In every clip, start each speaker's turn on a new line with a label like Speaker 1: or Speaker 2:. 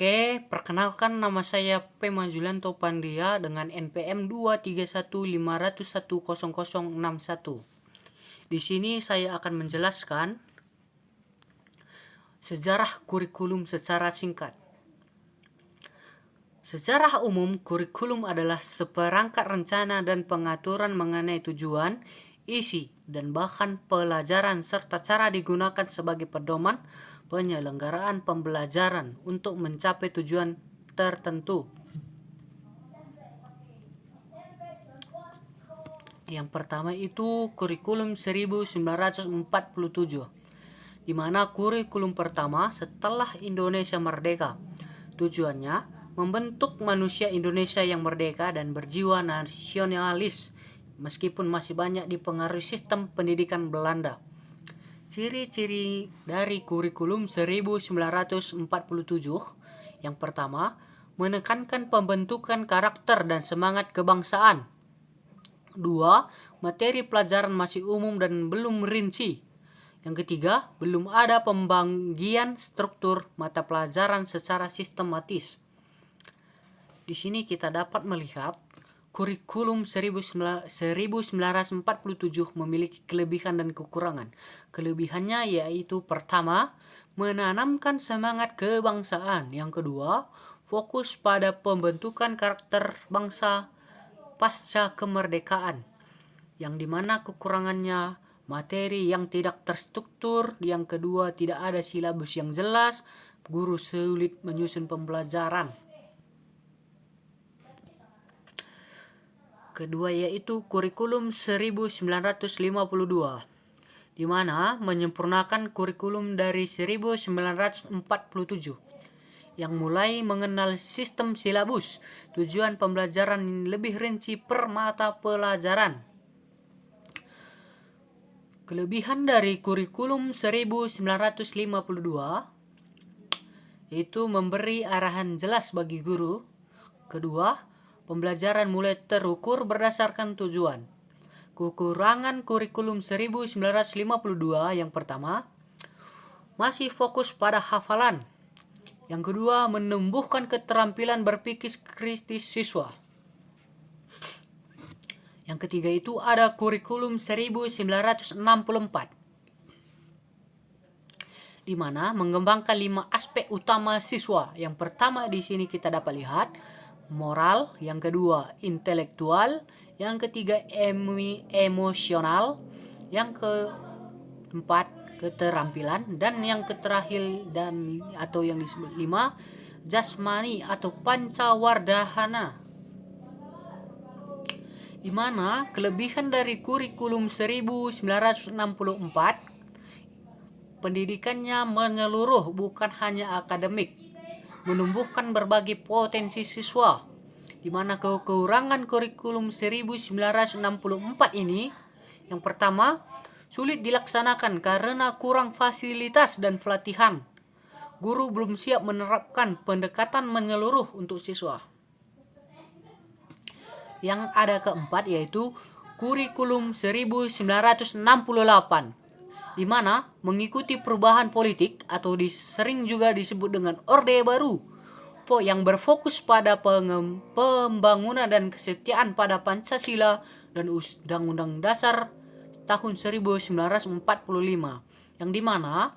Speaker 1: Oke, perkenalkan nama saya P. Majulianto Pandia dengan NPM 23150100061. Di sini saya akan menjelaskan sejarah kurikulum secara singkat. Secara umum, kurikulum adalah seperangkat rencana dan pengaturan mengenai tujuan, isi, dan bahan pelajaran serta cara digunakan sebagai pedoman penyelenggaraan pembelajaran untuk mencapai tujuan tertentu. Yang pertama itu kurikulum 1947, di mana kurikulum pertama setelah Indonesia merdeka. Tujuannya membentuk manusia Indonesia yang merdeka dan berjiwa nasionalis meskipun masih banyak dipengaruhi sistem pendidikan Belanda. Ciri-ciri dari kurikulum 1947, yang pertama, menekankan pembentukan karakter dan semangat kebangsaan. 2. Materi pelajaran masih umum dan belum rinci. Yang ketiga, belum ada pembagian struktur mata pelajaran secara sistematis. Di sini kita dapat melihat kurikulum 1947 memiliki kelebihan dan kekurangan. Kelebihannya yaitu pertama, menanamkan semangat kebangsaan. Yang kedua, fokus pada pembentukan karakter bangsa pasca kemerdekaan. Yang dimana kekurangannya materi yang tidak terstruktur. Yang kedua, tidak ada silabus yang jelas. Guru sulit menyusun pembelajaran. Kedua yaitu kurikulum 1952, di mana menyempurnakan kurikulum dari 1947 yang mulai mengenal sistem silabus, tujuan pembelajaran lebih rinci per mata pelajaran. Kelebihan dari kurikulum 1952 yaitu memberi arahan jelas bagi guru. Kedua, pembelajaran mulai terukur berdasarkan tujuan. Kekurangan kurikulum 1952 yang pertama, masih fokus pada hafalan. Yang kedua, menumbuhkan keterampilan berpikir kritis siswa. Yang ketiga itu ada kurikulum 1964, di mana mengembangkan 5 aspek utama siswa. Yang pertama di sini kita dapat lihat moral, yang kedua intelektual, yang ketiga emosional, yang keempat keterampilan, dan yang terakhir atau yang disebut 5 jasmani atau pancawardhana. Di mana kelebihan dari kurikulum 1964, pendidikannya menyeluruh bukan hanya akademik, menumbuhkan berbagai potensi siswa. Di mana kekurangan kurikulum 1964 ini, yang pertama, sulit dilaksanakan karena kurang fasilitas dan pelatihan. Guru belum siap menerapkan pendekatan menyeluruh untuk siswa. Yang ada keempat yaitu kurikulum 1968, di mana mengikuti perubahan politik atau sering juga disebut dengan Orde Baru, yang berfokus pada pembangunan dan kesetiaan pada Pancasila dan Undang-Undang Dasar tahun 1945, yang dimana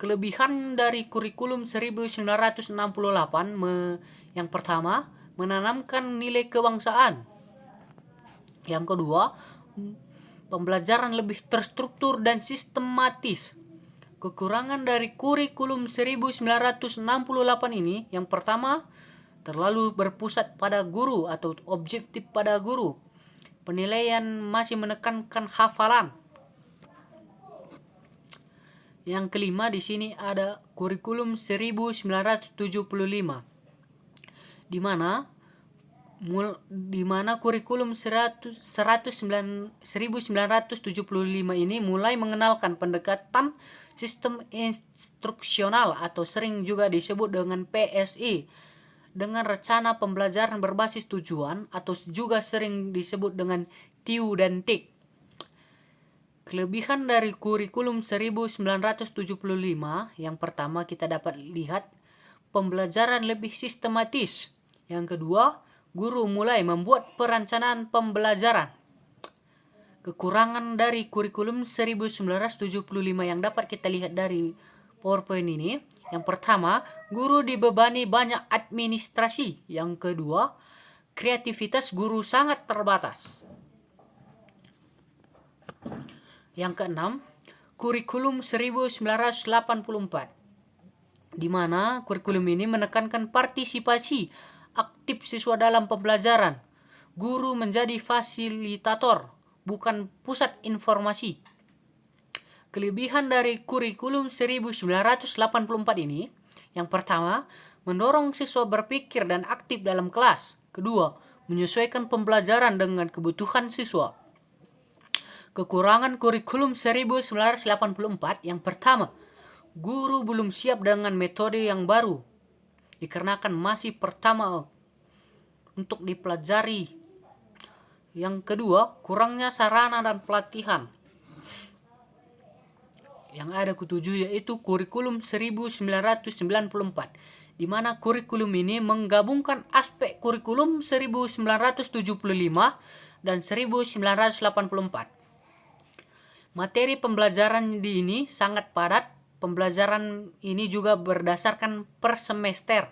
Speaker 1: kelebihan dari kurikulum 1968 yang pertama, menanamkan nilai kebangsaan. Yang kedua, pembelajaran lebih terstruktur dan sistematis. Kekurangan dari kurikulum 1968 ini, yang pertama, terlalu berpusat pada guru atau objektif pada guru. Penilaian masih menekankan hafalan. Yang kelima di sini ada kurikulum 1975, di mana kurikulum 1975 ini mulai mengenalkan pendekatan sistem instruksional atau sering juga disebut dengan PSI, dengan rencana pembelajaran berbasis tujuan atau juga sering disebut dengan TIU dan TIK. Kelebihan dari kurikulum 1975 yang pertama kita dapat lihat pembelajaran lebih sistematis. Yang kedua, guru mulai membuat perencanaan pembelajaran. Kekurangan dari kurikulum 1975 yang dapat kita lihat dari PowerPoint ini. Yang pertama, guru dibebani banyak administrasi. Yang kedua, kreativitas guru sangat terbatas. Yang keenam, kurikulum 1984, di mana kurikulum ini menekankan partisipasi aktif siswa dalam pembelajaran. Guru menjadi fasilitator, bukan pusat informasi. Kelebihan dari kurikulum 1984 ini, yang pertama, mendorong siswa berpikir dan aktif dalam kelas. Kedua, menyesuaikan pembelajaran dengan kebutuhan siswa. Kekurangan kurikulum 1984 yang pertama, guru belum siap dengan metode yang baru, dikarenakan masih pertama untuk dipelajari. Yang kedua, kurangnya sarana dan pelatihan. Yang ada ketujuh yaitu kurikulum 1994, di mana kurikulum ini menggabungkan aspek kurikulum 1975 dan 1984. Materi pembelajaran di ini sangat padat. Pembelajaran ini juga berdasarkan per semester.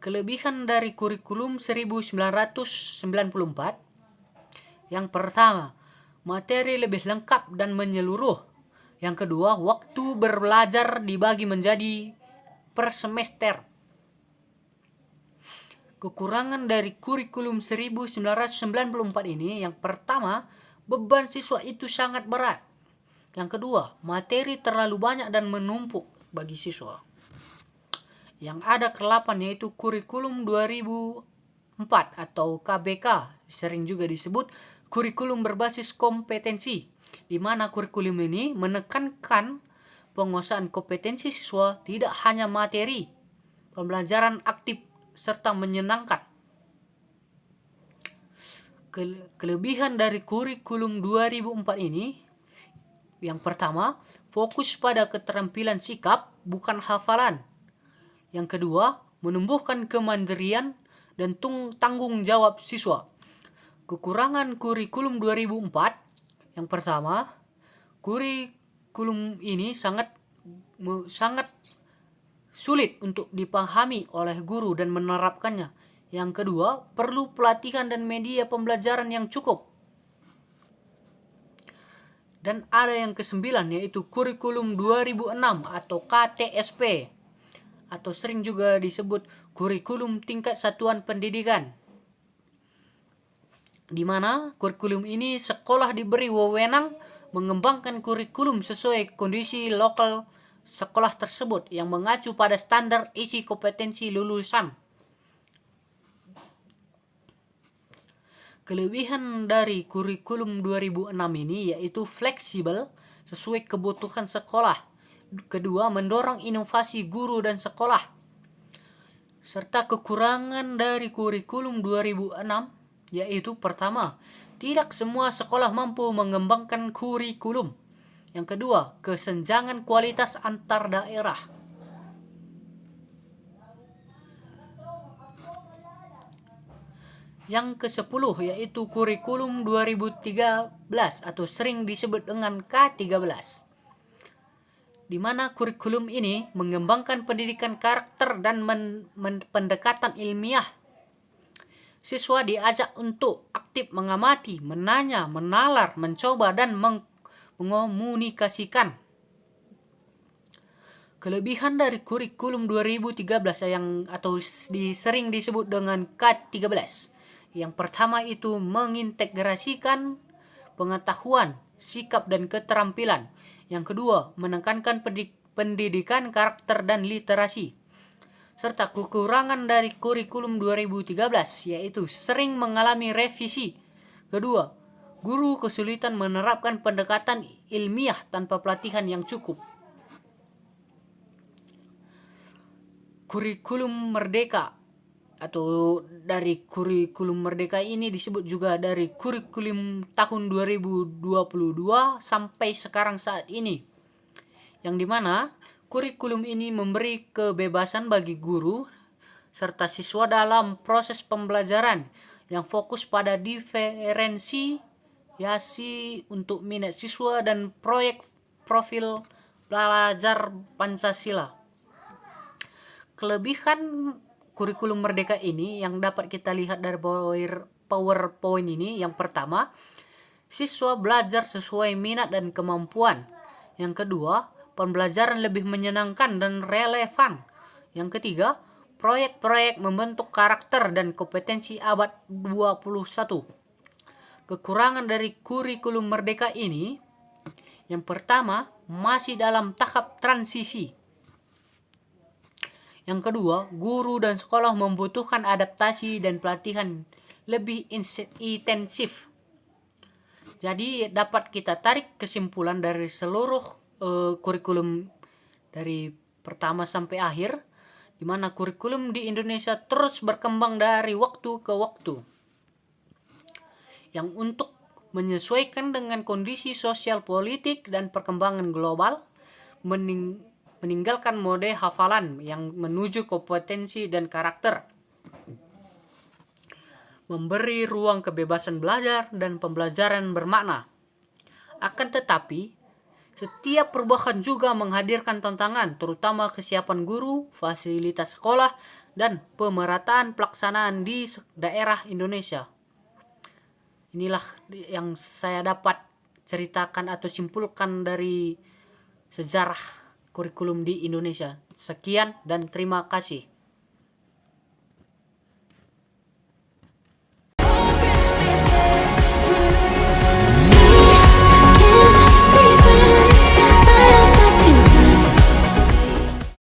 Speaker 1: Kelebihan dari kurikulum 1994, yang pertama, materi lebih lengkap dan menyeluruh. Yang kedua, waktu berbelajar dibagi menjadi per semester. Kekurangan dari kurikulum 1994 ini, yang pertama, beban siswa itu sangat berat. Yang kedua, materi terlalu banyak dan menumpuk bagi siswa. Yang ada ke-8 yaitu kurikulum 2004 atau KBK, sering juga disebut kurikulum berbasis kompetensi, di mana kurikulum ini menekankan penguasaan kompetensi siswa, tidak hanya materi, pembelajaran aktif serta menyenangkan. Kelebihan dari kurikulum 2004 ini, yang pertama, fokus pada keterampilan sikap, bukan hafalan. Yang kedua, menumbuhkan kemandirian dan tanggung jawab siswa. Kekurangan kurikulum 2004, yang pertama, kurikulum ini sangat sulit untuk dipahami oleh guru dan menerapkannya. Yang kedua, perlu pelatihan dan media pembelajaran yang cukup. Dan ada yang ke-9 yaitu kurikulum 2006 atau KTSP, atau sering juga disebut kurikulum tingkat satuan pendidikan, di mana kurikulum ini sekolah diberi wewenang mengembangkan kurikulum sesuai kondisi lokal sekolah tersebut yang mengacu pada standar isi kompetensi lulusan. Kelebihan dari kurikulum 2006 ini yaitu fleksibel sesuai kebutuhan sekolah. Kedua, mendorong inovasi guru dan sekolah. Serta kekurangan dari kurikulum 2006 yaitu pertama, tidak semua sekolah mampu mengembangkan kurikulum. Yang kedua, kesenjangan kualitas antar daerah. Yang ke-10 yaitu kurikulum 2013 atau sering disebut dengan K13. Di mana kurikulum ini mengembangkan pendidikan karakter dan pendekatan ilmiah. Siswa diajak untuk aktif mengamati, menanya, menalar, mencoba dan mengomunikasikan. Kelebihan dari kurikulum 2013 atau sering disebut dengan K13. Yang pertama itu mengintegrasikan pengetahuan, sikap dan keterampilan. Yang kedua, menekankan pendidikan karakter dan literasi. Serta kekurangan dari kurikulum 2013 yaitu sering mengalami revisi. Kedua, guru kesulitan menerapkan pendekatan ilmiah tanpa pelatihan yang cukup. Kurikulum Merdeka atau dari kurikulum Merdeka ini disebut juga dari kurikulum tahun 2022 sampai sekarang saat ini, yang dimana Kurikulum ini memberi kebebasan bagi guru serta siswa dalam proses pembelajaran yang fokus pada diferensiasi untuk minat siswa dan proyek profil belajar Pancasila. Kelebihan kurikulum merdeka ini yang dapat kita lihat dari PowerPoint ini, yang pertama, siswa belajar sesuai minat dan kemampuan. Yang kedua, pembelajaran lebih menyenangkan dan relevan. Yang ketiga, proyek-proyek membentuk karakter dan kompetensi abad 21. Kekurangan dari kurikulum merdeka ini, yang pertama, masih dalam tahap transisi. Yang kedua, guru dan sekolah membutuhkan adaptasi dan pelatihan lebih intensif. Jadi dapat kita tarik kesimpulan dari seluruh kurikulum dari pertama sampai akhir, di mana kurikulum di Indonesia terus berkembang dari waktu ke waktu. Yang untuk menyesuaikan dengan kondisi sosial politik dan perkembangan global, meninggalkan mode hafalan yang menuju kompetensi dan karakter, memberi ruang kebebasan belajar dan pembelajaran bermakna. Akan tetapi, setiap perubahan juga menghadirkan tantangan, terutama kesiapan guru, fasilitas sekolah, dan pemerataan pelaksanaan di daerah Indonesia. Inilah yang saya dapat ceritakan atau simpulkan dari sejarah kurikulum di Indonesia. Sekian dan terima kasih.